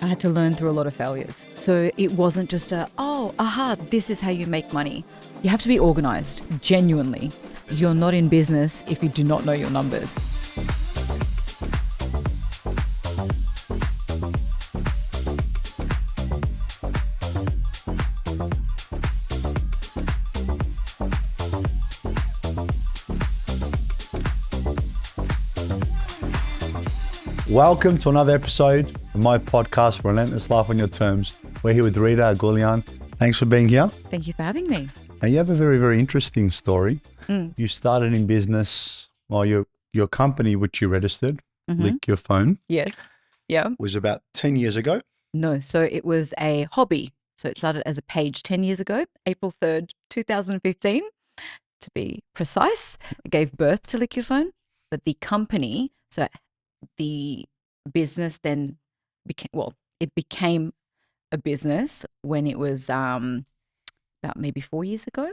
I had to learn through a lot of failures. So it wasn't just this is how you make money. You have to be organized, genuinely. You're not in business if you do not know your numbers. Welcome to another episode of my podcast, Relentless, Life on Your Terms. We're here with Rita Agoulian. Thanks for being here. Thank you for having me. Now, you have a very, very interesting story. You started in business, your company, which you registered, LickYourPhone. Yes. Yeah. Was about 10 years ago. No, so it was a hobby. So it started as a page 10 years ago, April 3rd, 2015, to be precise. It gave birth to LickYourPhone, but the company, so the business then became a business when it was about maybe 4 years ago.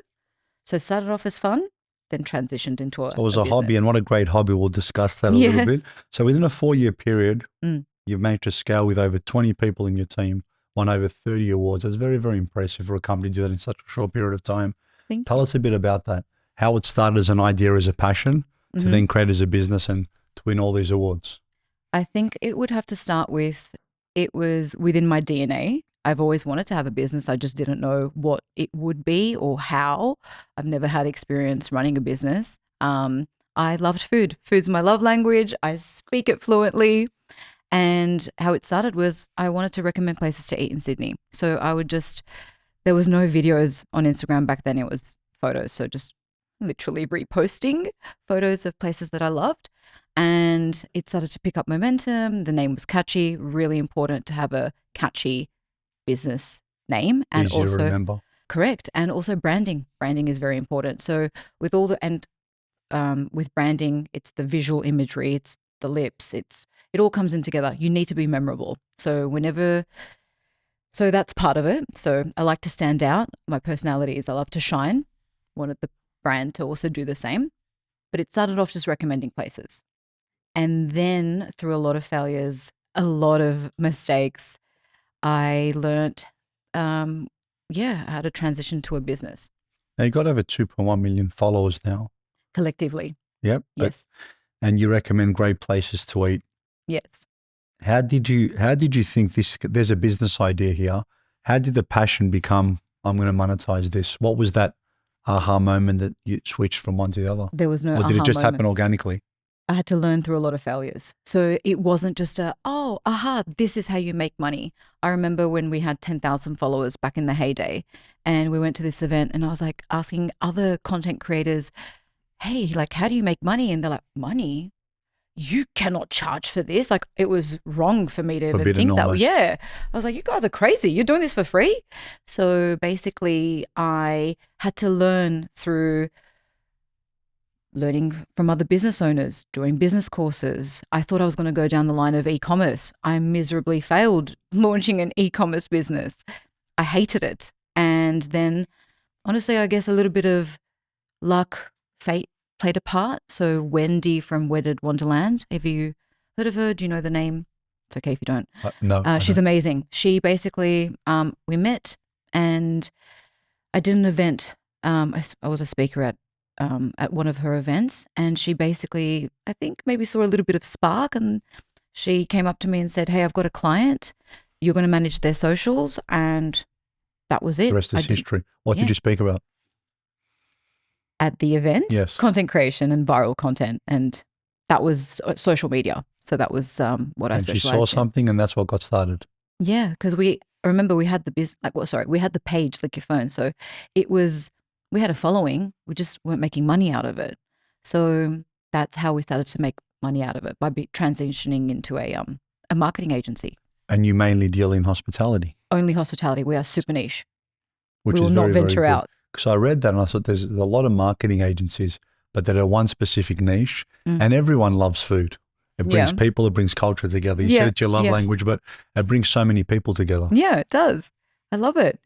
So it started off as fun, then transitioned into So it was a business. hobby, and what a great hobby. We'll discuss that a little bit. So within a 4-year period, you've managed to scale with over 20 people in your team, won over 30 awards. That's very, very impressive for a company to do that in such a short period of time. Tell us a bit about that, how it started as an idea, as a passion, to then create as a business and to win all these awards. I think it would have to start with, it was within my DNA. I've always wanted to have a business. I just didn't know what it would be or how. I've never had experience running a business. I loved food. Food's my love language. I speak it fluently. And how it started was I wanted to recommend places to eat in Sydney. So there was no videos on Instagram back then. It was photos. So just literally reposting photos of places that I loved. And it started to pick up momentum. The name was catchy, really important to have a catchy business name. And Easy to remember. Correct. And also branding. Branding is very important. So with with branding, it's the visual imagery, it's the lips, it all comes in together. You need to be memorable. So that's part of it. So I like to stand out. My personality is I love to shine. Wanted the brand to also do the same. But it started off just recommending places. And then through a lot of failures, a lot of mistakes, I learnt, how to transition to a business. Now, you've got over 2.1 million followers now. Collectively. Yep. Yes. And you recommend great places to eat. Yes. How did you think there's a business idea here? How did the passion become, I'm going to monetize this? What was that aha moment that you switched from one to the other? There was no aha moment. Or did it just happen moment. organically? I had to learn through a lot of failures. So it wasn't just this is how you make money. I remember when we had 10,000 followers back in the heyday and we went to this event and I was like asking other content creators, hey, like, how do you make money? And they're like, money? You cannot charge for this. Like, it was wrong for me to even think that. Yeah. I was like, you guys are crazy. You're doing this for free? So basically I had to learn through learning from other business owners, doing business courses. I thought I was going to go down the line of e-commerce. I miserably failed launching an e-commerce business. I hated it. And then honestly, I guess a little bit of luck, fate played a part. So Wendy from Wedded Wonderland, have you heard of her? Do you know the name? It's okay if you don't. No. She's amazing. She basically, we met and I did an event. I was a speaker at one of her events, and she basically, I think maybe saw a little bit of spark, and she came up to me and said, hey, I've got a client. You're going to manage their socials. And that was it. The rest is history. What did you speak about? At the event? Yes. Content creation and viral content. And that was social media. So that was what I specialized in. And she saw something and that's what got started. Yeah, because we had we had the page, LickYourPhone. So we had a following. We just weren't making money out of it. So that's how we started to make money out of it, by transitioning into a marketing agency. And you mainly deal in hospitality? Only hospitality. We are super niche. Which we will is not venture out. Because I read that and I thought there's a lot of marketing agencies, but that are one specific niche, and everyone loves food. It brings people, it brings culture together. You said it's your love language, but it brings so many people together. Yeah, it does. I love it.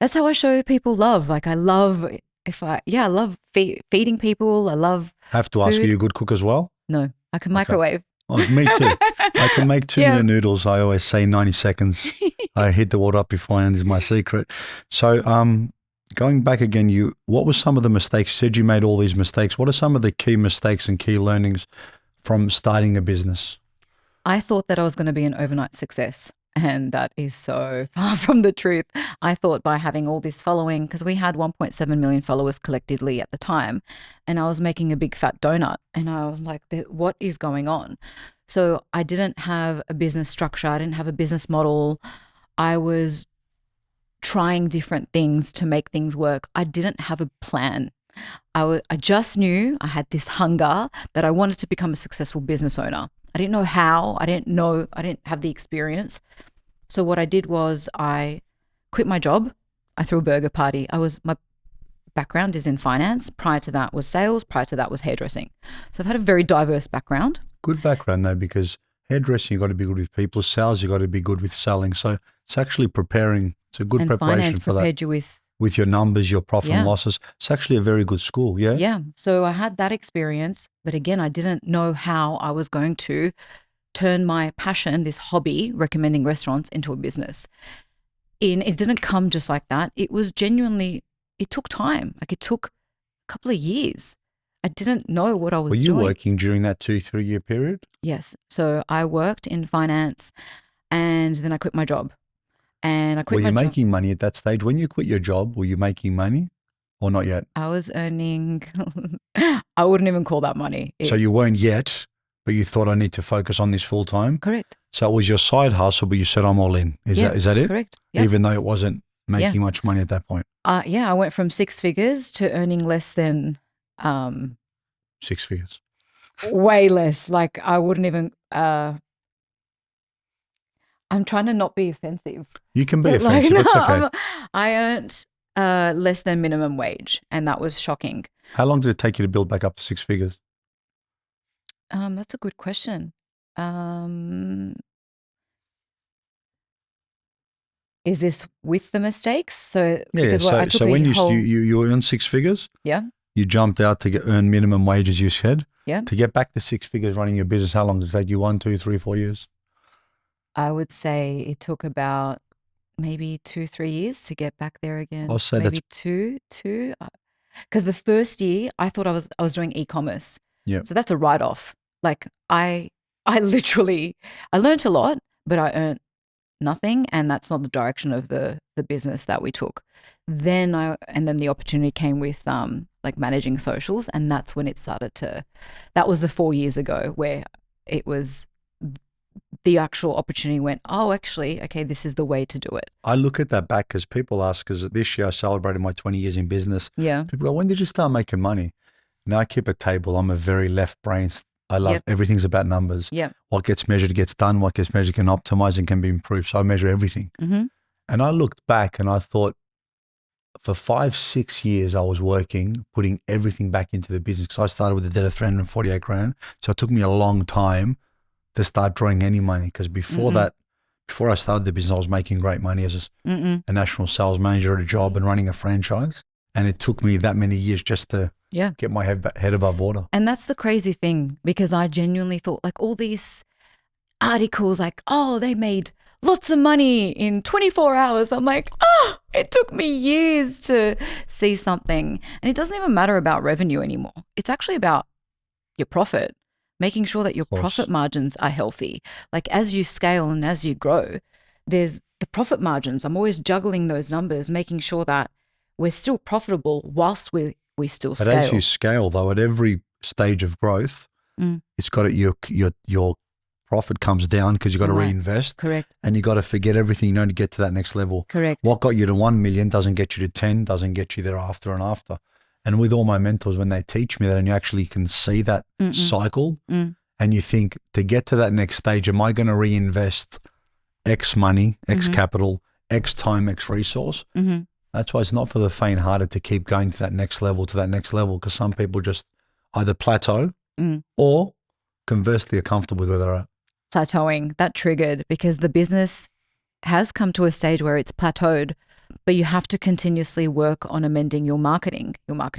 That's how I show people love. Like I love feeding people. I love Have to ask, are you a good cook as well? No, I can microwave. Oh, me too. I can make 2 minute noodles. I always say 90 seconds. I heat the water up beforehand is my secret. So going back again, what were some of the mistakes? You said you made all these mistakes. What are some of the key mistakes and key learnings from starting a business? I thought that I was going to be an overnight success. And that is so far from the truth. I thought by having all this following, because we had 1.7 million followers collectively at the time, and I was making a big fat donut. And I was like, what is going on? So I didn't have a business structure. I didn't have a business model. I was trying different things to make things work. I didn't have a plan. I just knew I had this hunger that I wanted to become a successful business owner. I didn't know how. I didn't have the experience. So what I did was I quit my job. I threw a burger party. My background is in finance. Prior to that was sales. Prior to that was hairdressing. So I've had a very diverse background. Good background though, because hairdressing, you've got to be good with people. Sales, you've got to be good with selling. So it's actually preparing. It's a good preparation finance for prepared that. You with your numbers, your profit and losses. It's actually a very good school, yeah? Yeah. So I had that experience, but again, I didn't know how I was going to turn my passion, this hobby, recommending restaurants, into a business. It didn't come just like that. It was genuinely, it took time. Like it took a couple of years. I didn't know what I was doing. Were you working during that 2-3 year period? Yes. So I worked in finance and then I quit my job. And I quit my job. Were you making money at that stage? When you quit your job, were you making money or not yet? I was earning, I wouldn't even call that money. So you weren't yet, but you thought I need to focus on this full time? Correct. So it was your side hustle, but you said I'm all in. Is that it? Correct. Yep. Even though it wasn't making much money at that point? Yeah, I went from 6 figures to earning less than 6 figures. Way less. Like I wouldn't even I'm trying to not be offensive. You can be offensive. It's okay. I earned less than minimum wage, and that was shocking. How long did it take you to build back up to 6 figures? That's a good question. Is this with the mistakes? So yeah. So when you were earn 6 figures, you jumped out to earn minimum wage, as you said. Yeah. To get back to 6 figures running your business, how long did it take you? 1, 2, 3, 4 years? I would say it took about maybe 2-3 years to get back there again. I'll say maybe two. Because the first year I thought I was doing e-commerce. Yeah. So that's a write-off. Like I literally learned a lot, but I earned nothing, and that's not the direction of the business that we took. Then the opportunity came with like managing socials, and that's when it started to. That was the 4 years ago where it was the actual opportunity went, oh, actually, okay, this is the way to do it. I look at that back because people ask, because this year I celebrated my 20 years in business. Yeah. People go, when did you start making money? Now I keep a table. I'm a very left brain. I love everything's about numbers. Yeah. What gets measured gets done. What gets measured can optimize and can be improved. So I measure everything. Mm-hmm. And I looked back and I thought for 5-6 years I was working, putting everything back into the business. Because I started with a debt of 348 grand. So it took me a long time to start drawing any money, because before I started the business, I was making great money as a national sales manager at a job and running a franchise. And it took me that many years just to get my head above water. And that's the crazy thing, because I genuinely thought like all these articles like, oh, they made lots of money in 24 hours. I'm like, oh, it took me years to see something. And it doesn't even matter about revenue anymore. It's actually about your profit. Making sure that your profit margins are healthy. Like as you scale and as you grow, there's the profit margins. I'm always juggling those numbers, making sure that we're still profitable whilst we still scale. But as you scale though, at every stage of growth, it's got your profit comes down because you've got to reinvest. Correct. And you got to forget everything you know to get to that next level. Correct. What got you to 1 million doesn't get you to 10, doesn't get you there after and after. And with all my mentors, when they teach me that and you actually can see that cycle and you think, to get to that next stage, am I going to reinvest X money, X capital, X time, X resource? That's why it's not for the faint-hearted to keep going to that next level, because some people just either plateau or conversely are comfortable with where they're at. Plateauing, that triggered because the business has come to a stage where it's plateaued, But you have to continuously work on amending your marketing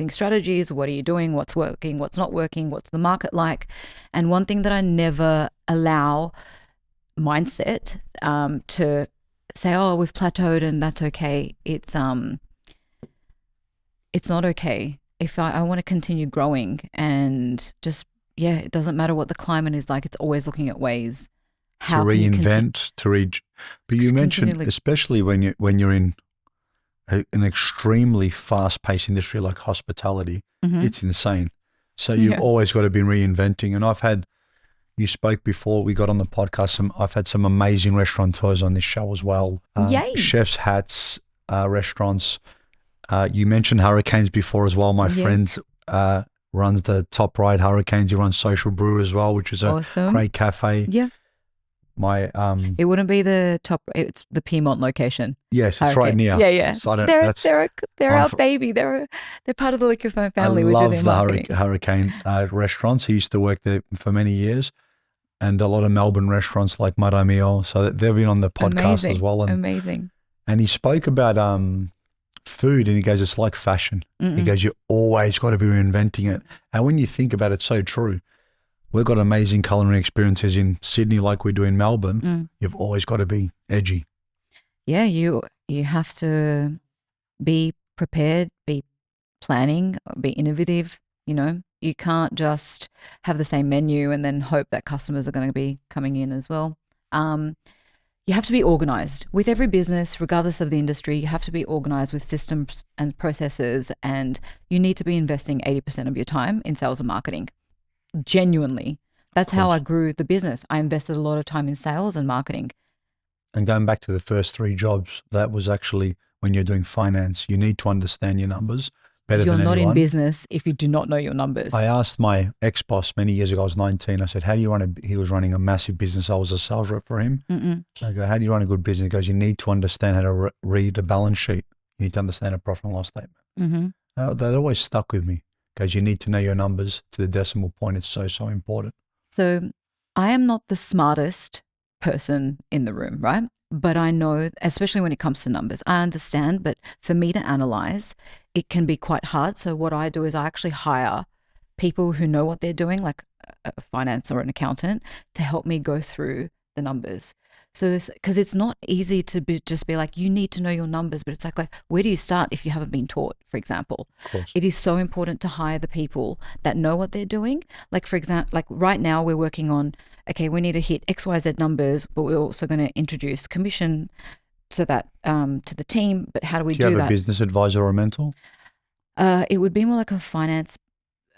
strategies. What are you doing? What's working? What's not working? What's the market like? And one thing that I never allow mindset to say, oh, we've plateaued and that's okay. It's not okay. If I want to continue growing and just, it doesn't matter what the climate is like. It's always looking at ways to reinvent, to reach. But you mentioned, especially when you're in an extremely fast-paced industry like hospitality, it's insane. So you've always got to be reinventing. And you spoke before we got on the podcast, I've had some amazing restaurateurs on this show as well. Chef's hats, restaurants. You mentioned Hurricanes before as well. My friend runs the Top Right Hurricanes. He runs Social Brew as well, which is a great cafe. Yeah. It wouldn't be the top. It's the Piedmont location. Yes, it's right near. Yeah. So they're our baby. They're part of the LickYourPhone family. I love the Hurricane restaurants. He used to work there for many years, and a lot of Melbourne restaurants like Maramio. So they've been on the podcast as well. Amazing. And he spoke about food, and he goes, it's like fashion. He goes, you always got to be reinventing it. And when you think about it, it's so true. We've got amazing culinary experiences in Sydney like we do in Melbourne. You've always got to be edgy. Yeah, you have to be prepared, be planning, be innovative. You can't just have the same menu and then hope that customers are going to be coming in as well. You have to be organized. With every business, regardless of the industry, you have to be organized with systems and processes, and you need to be investing 80% of your time in sales and marketing. Genuinely. That's how I grew the business. I invested a lot of time in sales and marketing. And going back to the first 3 jobs, that was actually when you're doing finance, you need to understand your numbers better than anyone. You're not in business if you do not know your numbers. I asked my ex-boss many years ago, I was 19, I said, how do you run he was running a massive business. I was a sales rep for him. I go, how do you run a good business? He goes, you need to understand how to read a balance sheet. You need to understand a profit and loss statement. That always stuck with me. Because you need to know your numbers to the decimal point. It's so, so important. So I am not the smartest person in the room, right? But I know, especially when it comes to numbers, I understand, but for me to analyze, it can be quite hard. So what I do is I actually hire people who know what they're doing, like a finance or an accountant, to help me go through the numbers. So, because it's not easy to just be like, you need to know your numbers, but it's like, where do you start if you haven't been taught, for example? It is so important to hire the people that know what they're doing. Like, for example, like right now we're working on, okay, we need to hit XYZ numbers, but we're also going to introduce commission so that to the team. But how do we do that? Do you have a business advisor or a mentor? It would be more like a finance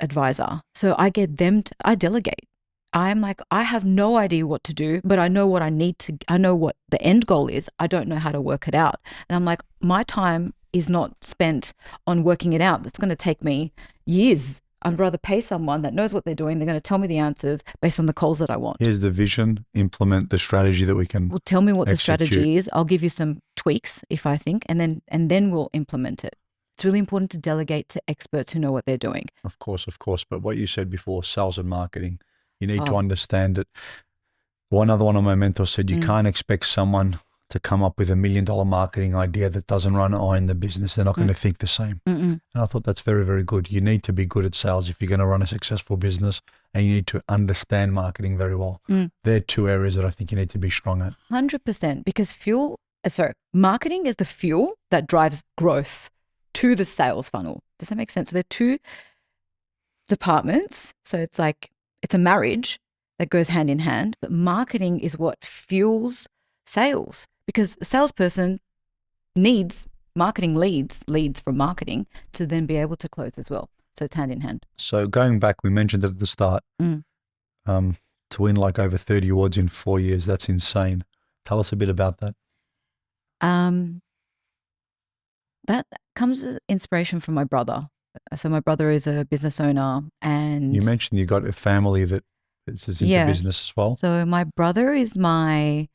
advisor. So I get them I delegate. I'm like, I have no idea what to do, but I know what I know what the end goal is. I don't know how to work it out. And I'm like, my time is not spent on working it out. That's going to take me years. I'd rather pay someone that knows what they're doing. They're going to tell me the answers based on the calls that I want. Here's the vision, implement the strategy that we can tell me what the strategy is. I'll give you some tweaks if I think, and then we'll implement it. It's really important to delegate to experts who know what they're doing. Of course. But what you said before, sales and marketing, you need to understand it. One of my mentors said, you can't expect someone to come up with $1 million marketing idea that doesn't run in the business. They're not going to think the same. And I thought that's very, very good. You need to be good at sales if you're going to run a successful business, and you need to understand marketing very well. They're 2 areas that I think you need to be strong at. 100%, because marketing is the fuel that drives growth to the sales funnel. Does that make sense? So there are 2 departments. So it's like, it's a marriage that goes hand in hand, but marketing is what fuels sales, because a salesperson needs marketing leads from marketing to then be able to close as well. So it's hand in hand. So going back, we mentioned it at the start, to win like over 30 awards in 4 years, that's insane. Tell us a bit about that. That comes as inspiration from my brother. So my brother is a business owner, and you mentioned you got a family that is into business as well. So my brother is my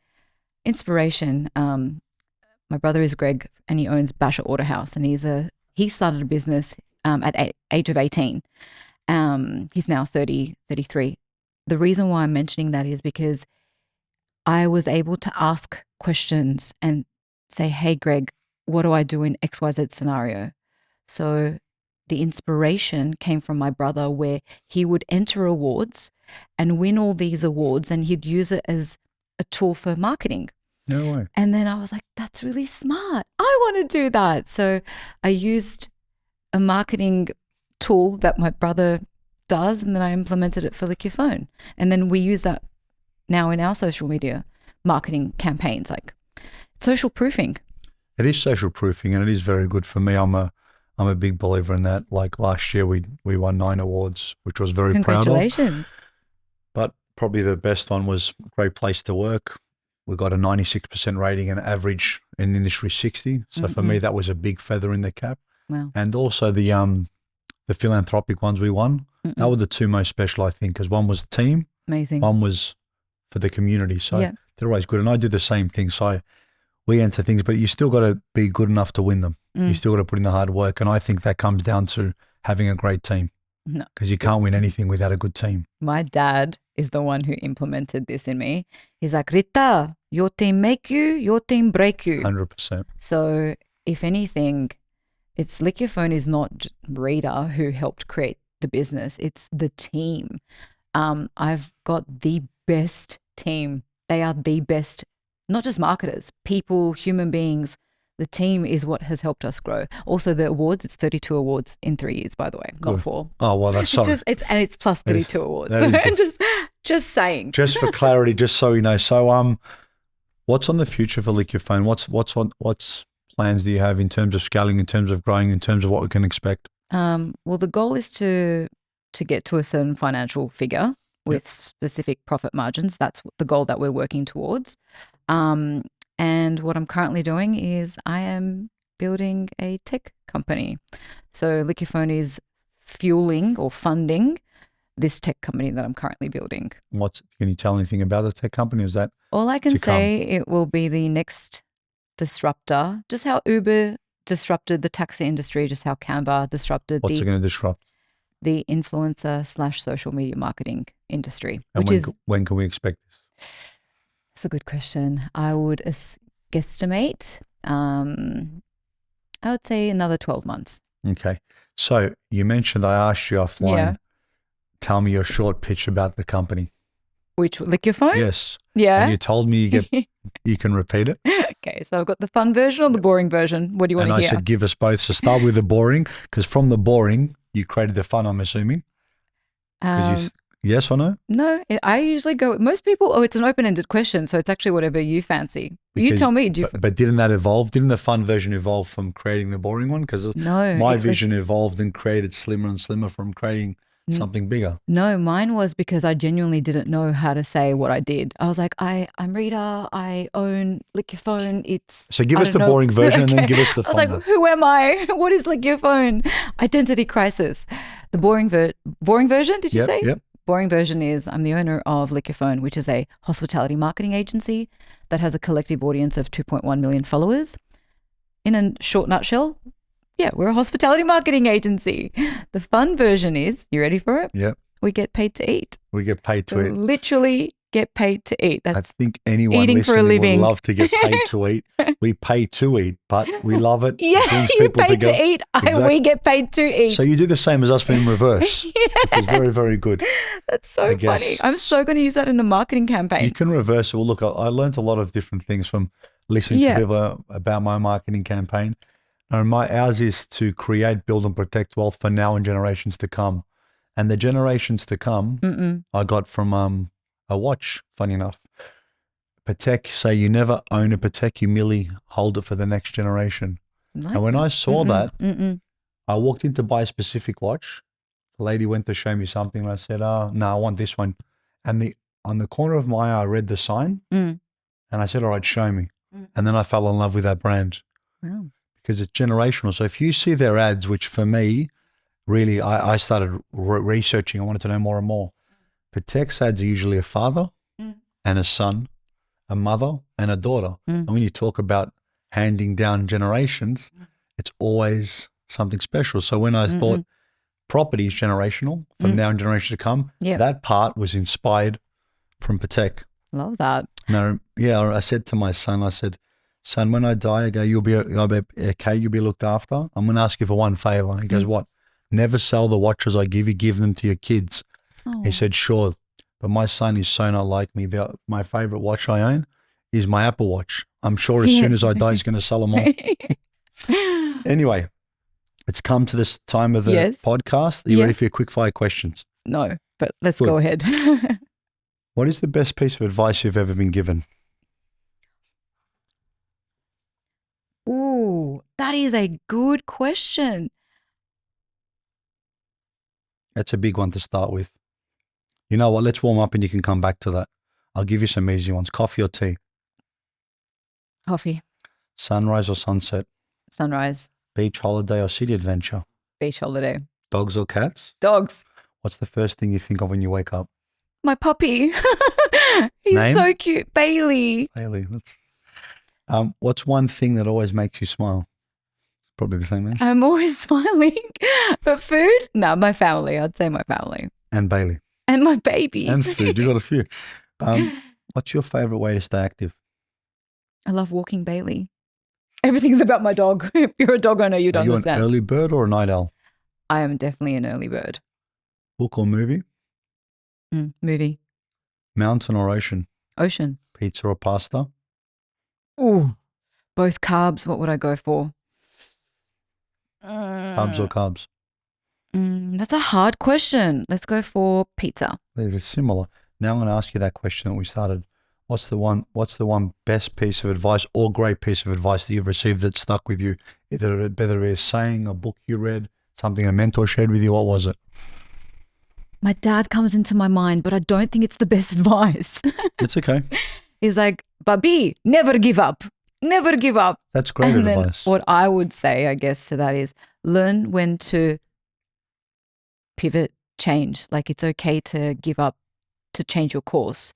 inspiration. My brother is Greg, and he owns Basher Auto House, and he started a business at age of 18. He's now 30, 33. The reason why I'm mentioning that is because I was able to ask questions and say, hey, Greg, what do I do in XYZ scenario? So the inspiration came from my brother, where he would enter awards and win all these awards, and he'd use it as a tool for marketing. No way. And then I was like, that's really smart. I want to do that. So I used a marketing tool that my brother does, and then I implemented it for LickYourPhone. And then we use that now in our social media marketing campaigns, like social proofing. It is social proofing, and it is very good for me. I'm a big believer in that. Like last year, we won 9 awards, which I was very proud of. Congratulations. But probably the best one was Great Place to Work. We got a 96% rating and average in the industry 60. So for me, that was a big feather in the cap. Wow. And also the philanthropic ones we won. That were the 2 most special, I think, because one was the team. Amazing. One was for the community. So they're always good. And I do the same thing. So we enter things, but you still got to be good enough to win them. You still got to put in the hard work. And I think that comes down to having a great team. No. Because you can't win anything without a good team. My dad is the one who implemented this in me. He's like, Rita, your team make you, your team break you. 100%. So if anything, it's LickYourPhone is not Rita who helped create the business. It's the team. I've got the best team. They are the best, not just marketers, people, human beings. The team is what has helped us grow. Also, the awards, it's 32 awards in 3 years, by the way, not 4. Oh, well, that's sorry. It's plus 32 awards. just saying. Just for clarity, just so you know. So, what's on the future for LickYourPhone? What's plans do you have in terms of scaling, in terms of growing, in terms of what we can expect? Well, the goal is to get to a certain financial figure with specific profit margins. That's the goal that we're working towards. And what I'm currently doing is I am building a tech company. So LickYourPhone is fueling or funding this tech company that I'm currently building. Can you tell anything about the tech company? Is that all I can say? It will be the next disruptor, just how Uber disrupted the taxi industry, just how Canva disrupted What's it going to disrupt? The influencer / social media marketing industry. And when can we expect this? That's a good question. I would guesstimate, I would say another 12 months. Okay. So you mentioned, I asked you offline, tell me your short pitch about the company. Which, LickYourPhone? Yes. Yeah. And you told me you can repeat it. Okay. So I've got the fun version or the boring version. What do you want to hear? And I said, give us both. So start with the boring, because from the boring, you created the fun, I'm assuming. Yes or no? No, I usually go, most people, it's an open-ended question. So it's actually whatever you fancy. You tell me. But didn't that evolve? Didn't the fun version evolve from creating the boring one? Because my vision evolved and created slimmer and slimmer from creating something bigger. No, mine was because I genuinely didn't know how to say what I did. I was like, I'm Rita, I own LickYourPhone. So give us the boring version and then give us the fun. I was like, who am I? What is LickYourPhone? Identity crisis. The boring version, did you say? Yep. Boring version is I'm the owner of LickYourPhone, which is a hospitality marketing agency that has a collective audience of 2.1 million followers. In a short nutshell, we're a hospitality marketing agency. The fun version is, you ready for it? Yep. We get paid to eat. We get paid to eat. Literally get paid to eat. I think anyone listening would love to get paid to eat. We pay to eat, but we love it. Yeah, you pay to eat. Exactly. We get paid to eat. So you do the same as us, but in reverse. Which is very, very good. That's so funny. I'm so going to use that in a marketing campaign. You can reverse it. Well, look, I learned a lot of different things from listening to people about my marketing campaign. And ours is to create, build, and protect wealth for now and generations to come. And the generations to come, I got from a watch, funny enough. Patek say you never own a Patek, you merely hold it for the next generation. And when I saw that, I walked in to buy a specific watch. The lady went to show me something and I said, no, I want this one. And on the corner of my eye, I read the sign and I said, all right, show me. And then I fell in love with that brand. Wow. Because it's generational. So if you see their ads, which for me, really, I started researching. I wanted to know more and more. Patek's ads are usually a father and a son, a mother and a daughter. And when you talk about handing down generations, it's always something special. So when I thought property is generational from now and generation to come, that part was inspired from Patek. Love that. Now, I said to my son, I said, son, when I die, I go, you'll be okay, you'll be looked after. I'm going to ask you for one favor. He goes, what? Never sell the watches I give them to your kids. Oh. He said, sure. But my son is so not like me. My favorite watch I own is my Apple Watch. I'm sure as soon as I die, he's going to sell them all. Anyway, it's come to this time of the podcast. Are you ready for your quick fire questions? No, but let's go ahead. What is the best piece of advice you've ever been given? Ooh, that is a good question. That's a big one to start with. You know what? Let's warm up and you can come back to that. I'll give you some easy ones. Coffee or tea? Coffee. Sunrise or sunset? Sunrise. Beach holiday or city adventure? Beach holiday. Dogs or cats? Dogs. What's the first thing you think of when you wake up? My puppy. He's Name? So cute. Bailey. Bailey. What's one thing that always makes you smile? Probably the same answer. I'm always smiling. But food? No, my family. I'd say my family. And Bailey. And my baby. And food. You got a few. What's your favorite way to stay active? I love walking Bailey. Everything's about my dog. If you're a dog owner, you'd understand. Are you an early bird or a night owl? I am definitely an early bird. Book or movie? Movie. Mountain or ocean? Ocean. Pizza or pasta? Ooh. Both carbs. What would I go for? Carbs or carbs? That's a hard question. Let's go for pizza. They're similar. Now I'm going to ask you that question that we started. What's the one best piece of advice or great piece of advice that you've received that stuck with you? Whether it be a saying, a book you read, something a mentor shared with you, what was it? My dad comes into my mind, but I don't think it's the best advice. It's okay. He's like, Babi, never give up. Never give up. That's great advice. What I would say, I guess, to that is learn when to pivot, change. Like it's okay to give up, to change your course.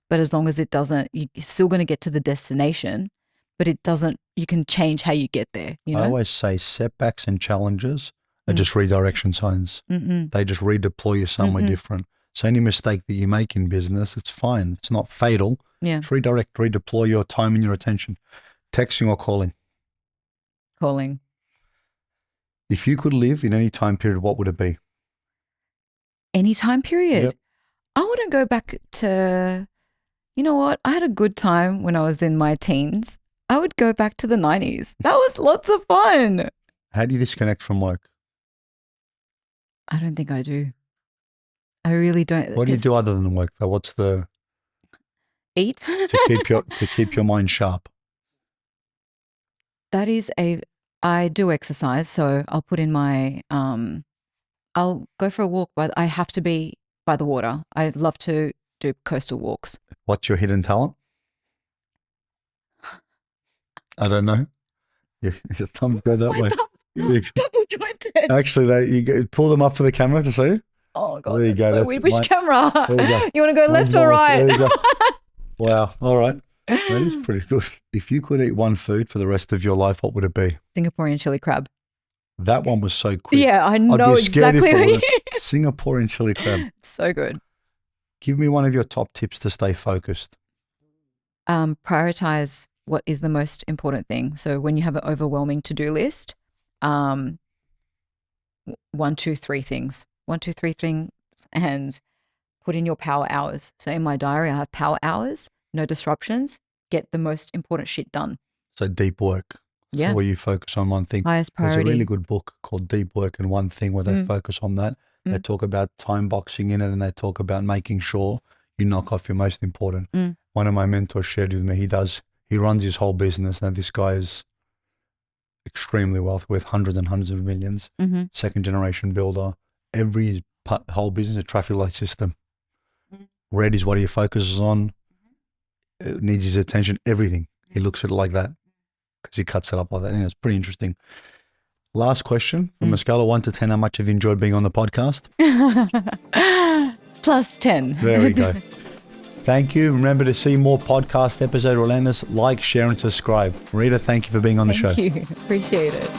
But as long as it doesn't, you're still going to get to the destination, but it doesn't, you can change how you get there. You know? I always say setbacks and challenges are just redirection signs. They just redeploy you somewhere different. So any mistake that you make in business, it's fine. It's not fatal. Yeah. Just redeploy your time and your attention. Texting or calling? Calling. If you could live in any time period, what would it be? Any time period? Yep. I wouldn't go back to, you know what? I had a good time when I was in my teens. I would go back to the 90s. That was lots of fun. How do you disconnect from work? I don't think I do. I really don't. What do you do other than work though? What's the eat to keep your mind sharp? That is I do exercise, so I'll put in my I'll go for a walk, but I have to be by the water. I love to do coastal walks. What's your hidden talent? I don't know. Your thumbs go that way. Double jointed. Actually, you pull them up for the camera to see. Oh God, there you go. So weird. Which camera? You want to go left or right? Wow. All right. That is pretty good. If you could eat one food for the rest of your life, what would it be? Singaporean chili crab. That one was so quick. Yeah, I know exactly. Singaporean chili crab. So good. Give me one of your top tips to stay focused. Prioritize what is the most important thing. So when you have an overwhelming to-do list, 1, 2, 3 things. 1, 2, 3 things, and put in your power hours. So in my diary, I have power hours, no disruptions, get the most important shit done. So deep work. Yeah. So where you focus on one thing. Highest priority. There's a really good book called Deep Work and One Thing where they focus on that. They talk about time boxing in it, and they talk about making sure you knock off your most important. One of my mentors shared with me, he runs his whole business. Now this guy is extremely wealthy, worth hundreds and hundreds of millions, second generation builder. Every whole business, a traffic light system. Red is what he focuses on. It needs his attention, everything. He looks at it like that because he cuts it up like that. And it's pretty interesting. Last question, from a scale of 1 to 10, how much have you enjoyed being on the podcast? Plus 10. There we go. Thank you. Remember to see more podcast episode Relentless. Like, share, and subscribe. Rita, thank you for being on the show. Thank you. Appreciate it.